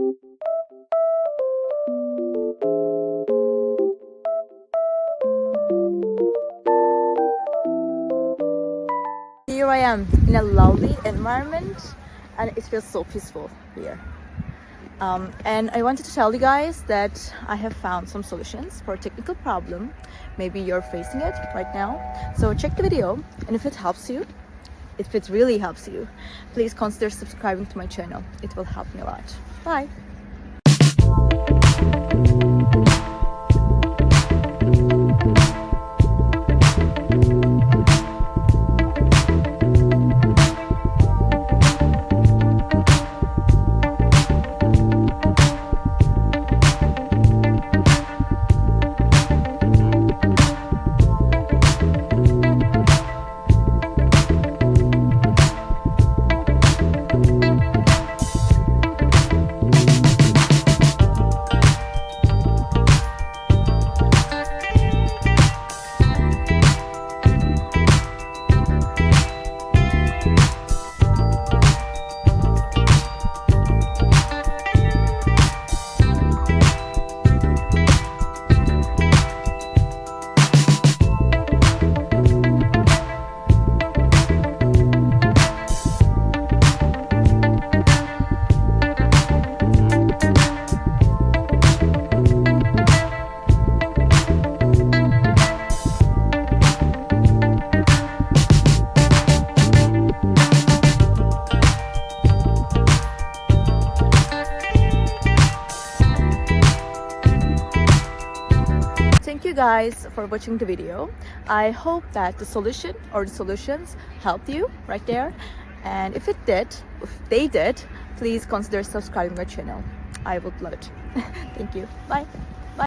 Here I am in a lovely environment and it feels so peaceful here. And I wanted to tell you guys that I have found some solutions for a technical problem. Maybe you're facing it right now. So check the video, and if it helps you, if it really helps you, please consider subscribing to my channel. It will help me a lot. Bye! Thank you guys for watching the video. I hope that the solution or the solutions helped you right there. And if they did, please consider subscribing my channel. I would love it. Thank you. Bye.